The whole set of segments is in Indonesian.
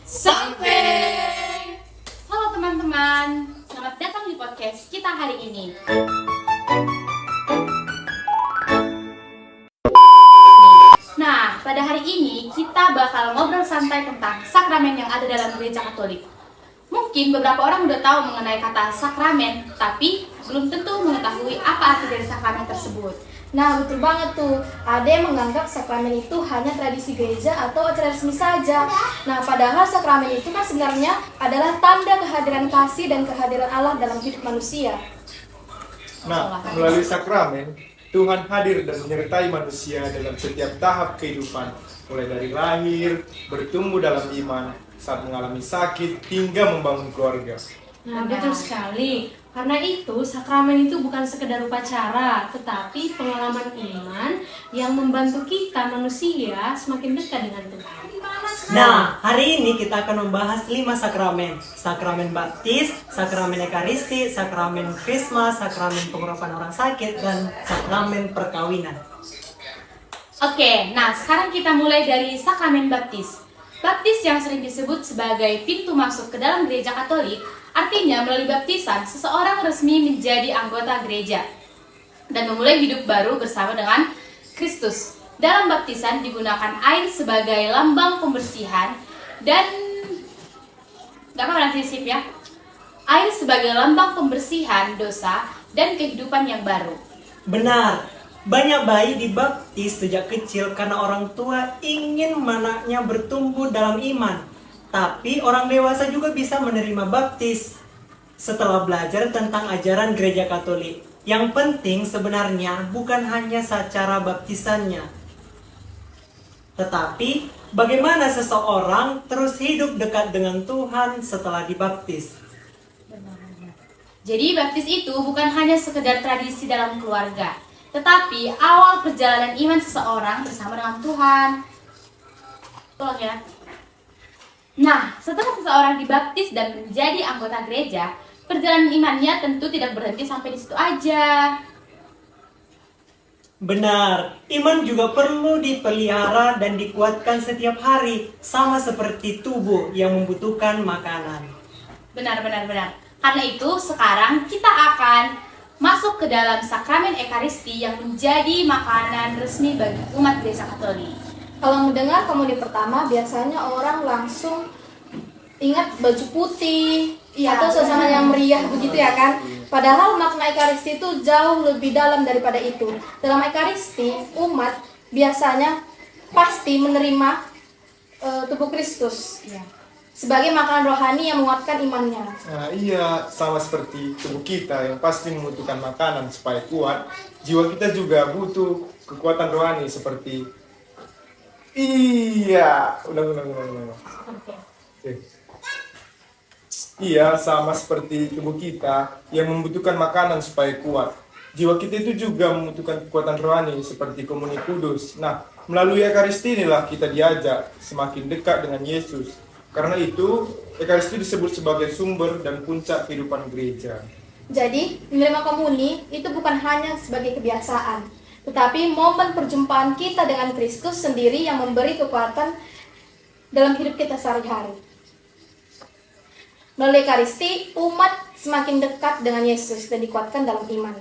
Sampai. Halo teman-teman, selamat datang di podcast kita hari ini. Nah, pada hari ini kita bakal ngobrol santai tentang sakramen yang ada dalam gereja Katolik. Mungkin beberapa orang udah tahu mengenai kata sakramen, tapi belum tentu mengetahui apa arti dari sakramen tersebut. Nah, betul banget tuh. Ada yang menganggap sakramen itu hanya tradisi gereja atau acara resmi saja. Nah, padahal sakramen itu kan sebenarnya adalah tanda kehadiran kasih dan kehadiran Allah dalam hidup manusia. Nah, melalui sakramen, Tuhan hadir dan menyertai manusia dalam setiap tahap kehidupan, mulai dari lahir, bertumbuh dalam iman, saat mengalami sakit, hingga membangun keluarga. Nah, betul sekali. Karena itu, sakramen itu bukan sekedar upacara, tetapi pengalaman iman yang membantu kita manusia semakin dekat dengan Tuhan. Nah, hari ini kita akan membahas 5 sakramen. Sakramen baptis, sakramen ekaristi, sakramen krisma, sakramen pengurapan orang sakit, dan sakramen perkawinan. Oke, nah sekarang kita mulai dari sakramen baptis. Baptis yang sering disebut sebagai pintu masuk ke dalam gereja Katolik, artinya melalui baptisan seseorang resmi menjadi anggota gereja dan memulai hidup baru bersama dengan Kristus. Dalam baptisan digunakan air sebagai lambang pembersihan dan air sebagai lambang pembersihan dosa dan kehidupan yang baru. Benar, banyak bayi dibaptis sejak kecil karena orang tua ingin anaknya bertumbuh dalam iman. Tapi orang dewasa juga bisa menerima baptis setelah belajar tentang ajaran gereja Katolik. Yang penting sebenarnya bukan hanya secara baptisannya, tetapi bagaimana seseorang terus hidup dekat dengan Tuhan setelah dibaptis. Jadi baptis itu bukan hanya sekedar tradisi dalam keluarga, tetapi awal perjalanan iman seseorang bersama dengan Tuhan. Tolong ya. Nah, setelah seseorang dibaptis dan menjadi anggota gereja, perjalanan imannya tentu tidak berhenti sampai di situ aja. Benar, iman juga perlu dipelihara dan dikuatkan setiap hari, sama seperti tubuh yang membutuhkan makanan. Benar. Karena itu, sekarang kita akan masuk ke dalam sakramen ekaristi yang menjadi makanan resmi bagi umat gereja Katolik. Kalau mendengar komuni pertama, biasanya orang langsung ingat baju putih atau suasana yang meriah begitu ya kan. Padahal makna ekaristi itu jauh lebih dalam daripada itu. Dalam ekaristi, umat biasanya pasti menerima tubuh Kristus sebagai makanan rohani yang menguatkan imannya. Nah, iya, sama seperti tubuh kita yang pasti membutuhkan makanan supaya kuat, jiwa kita juga butuh kekuatan rohani seperti ulang. Iya, sama seperti tubuh kita yang membutuhkan makanan supaya kuat. Jiwa kita itu juga membutuhkan kekuatan rohani seperti komuni kudus. Nah, melalui ekaristi inilah kita diajak semakin dekat dengan Yesus. Karena itu, ekaristi disebut sebagai sumber dan puncak kehidupan gereja. Jadi, menerima komuni itu bukan hanya sebagai kebiasaan, tetapi momen perjumpaan kita dengan Kristus sendiri yang memberi kekuatan dalam hidup kita sehari-hari. Melalui ekaristi, umat semakin dekat dengan Yesus dan dikuatkan dalam iman.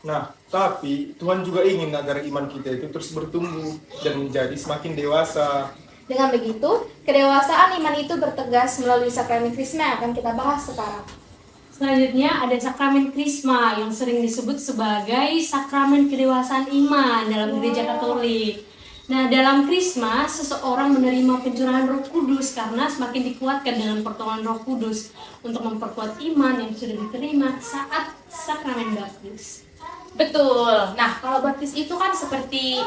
Nah, tapi Tuhan juga ingin agar iman kita itu terus bertumbuh dan menjadi semakin dewasa. Dengan begitu, kedewasaan iman itu bertegas melalui sakramen krisma yang akan kita bahas sekarang. Selanjutnya ada sakramen krisma yang sering disebut sebagai sakramen kedewasaan iman dalam gereja Katolik. Nah, dalam krisma, seseorang menerima pencurahan Roh Kudus karena semakin dikuatkan dengan pertolongan Roh Kudus untuk memperkuat iman yang sudah diterima saat sakramen baptis. Betul. Nah, kalau baptis itu kan seperti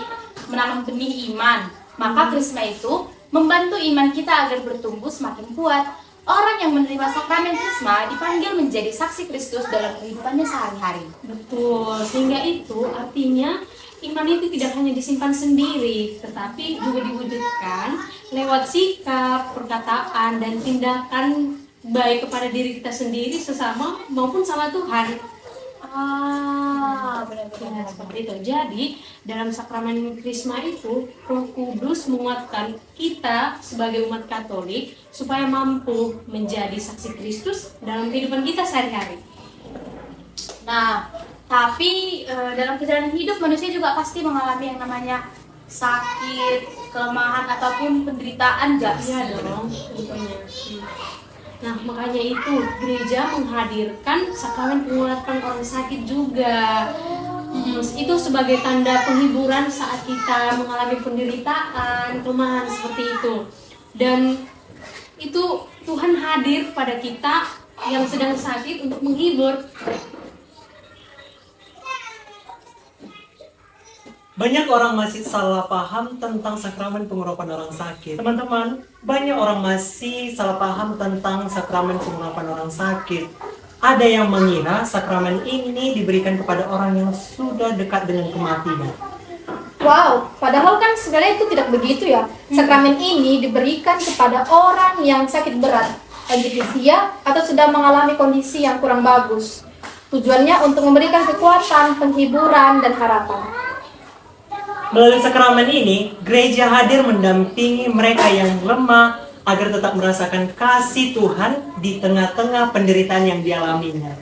menanam benih iman. Maka krisma itu membantu iman kita agar bertumbuh semakin kuat. Orang yang menerima sakramen krisma dipanggil menjadi saksi Kristus dalam kehidupannya sehari-hari. Betul, sehingga itu artinya iman itu tidak hanya disimpan sendiri, tetapi juga diwujudkan lewat sikap, perkataan, dan tindakan baik kepada diri kita sendiri, sesama, maupun sama Tuhan. Benar-benar seperti itu. Jadi dalam sakramen Krisma itu Roh Kudus menguatkan kita sebagai umat Katolik supaya mampu menjadi saksi Kristus dalam kehidupan kita sehari-hari. Nah, tapi dalam perjalanan hidup manusia juga pasti mengalami yang namanya sakit, kelemahan ataupun penderitaan, gak? Iya dong, tentunya. Nah, makanya itu gereja menghadirkan sakramen penguatan orang sakit juga. Itu sebagai tanda penghiburan saat kita mengalami penderitaan, kelemahan seperti itu. Dan itu Tuhan hadir pada kita yang sedang sakit untuk menghibur. Banyak orang masih salah paham tentang sakramen pengurapan orang sakit. Teman-teman, banyak orang masih salah paham tentang sakramen pengurapan orang sakit. Ada yang mengira sakramen ini diberikan kepada orang yang sudah dekat dengan kematian. Wow, padahal kan sebenarnya itu tidak begitu ya. Sakramen ini diberikan kepada orang yang sakit berat, lanjut usia, atau sudah mengalami kondisi yang kurang bagus. Tujuannya untuk memberikan kekuatan, penghiburan, dan harapan. Melalui sakramen ini, gereja hadir mendampingi mereka yang lemah agar tetap merasakan kasih Tuhan di tengah-tengah penderitaan yang dialaminya.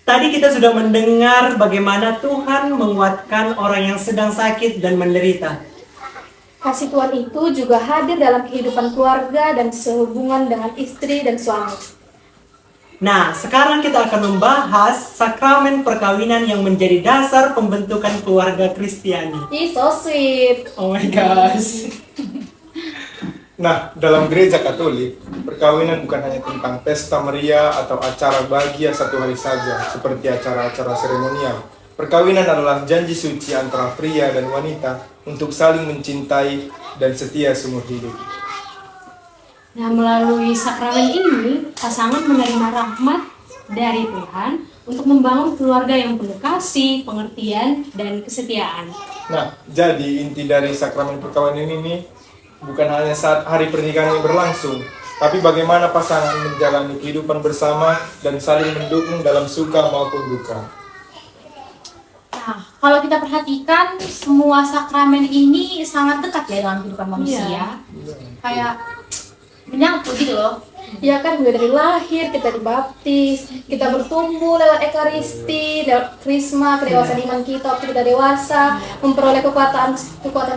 Tadi kita sudah mendengar bagaimana Tuhan menguatkan orang yang sedang sakit dan menderita. Kasih Tuhan itu juga hadir dalam kehidupan keluarga dan sehubungan dengan istri dan suami. Nah, sekarang kita akan membahas sakramen perkawinan yang menjadi dasar pembentukan keluarga Kristiani. Ih, so sweet. Oh my gosh. Nah, dalam gereja Katolik, perkawinan bukan hanya tentang pesta meriah atau acara bahagia satu hari saja, seperti acara-acara seremonial. Perkawinan adalah janji suci antara pria dan wanita untuk saling mencintai dan setia seumur hidup. Nah, melalui sakramen ini, pasangan menerima rahmat dari Tuhan untuk membangun keluarga yang penuh kasih, pengertian, dan kesetiaan. Nah, jadi inti dari sakramen perkawinan ini bukan hanya saat hari pernikahan ini berlangsung, tapi bagaimana pasangan menjalani kehidupan bersama dan saling mendukung dalam suka maupun duka. Nah, kalau kita perhatikan semua sakramen ini sangat dekat ya dalam kehidupan manusia. Kayak menyangkut gitu loh. Ya kan, mulai dari lahir kita dibaptis, kita bertumbuh lewat ekaristi, lewat krisma, kedewasaan iman kita waktu kita dewasa, memperoleh kekuatan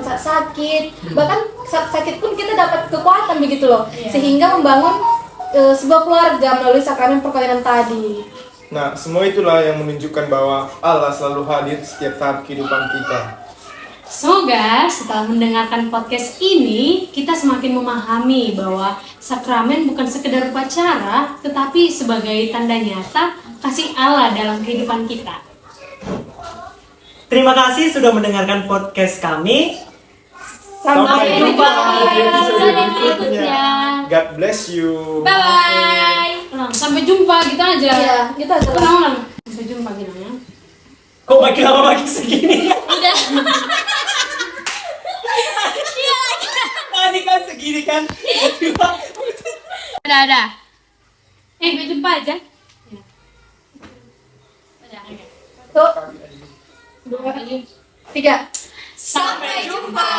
saat sakit, bahkan saat sakit pun kita dapat kekuatan begitu loh, sehingga membangun sebuah keluarga melalui sakramen perkawinan tadi. Nah, semua itulah yang menunjukkan bahwa Allah selalu hadir setiap tahap kehidupan kita. Semoga setelah mendengarkan podcast ini, kita semakin memahami bahwa sakramen bukan sekedar upacara, tetapi sebagai tanda nyata kasih Allah dalam kehidupan kita. Terima kasih sudah mendengarkan podcast kami. Sampai jumpa di episode berikutnya. berikutnya. God bless you. Bye. Sampai jumpa gitu aja. Iya, gitu aja. Ulang. Sampai jumpa gitu ya. Kok makin lama makin segini? Udah. Tadi kan segini kan? Udah. Sampai jumpa aja. Satu, dua, tiga. Sampai jumpa.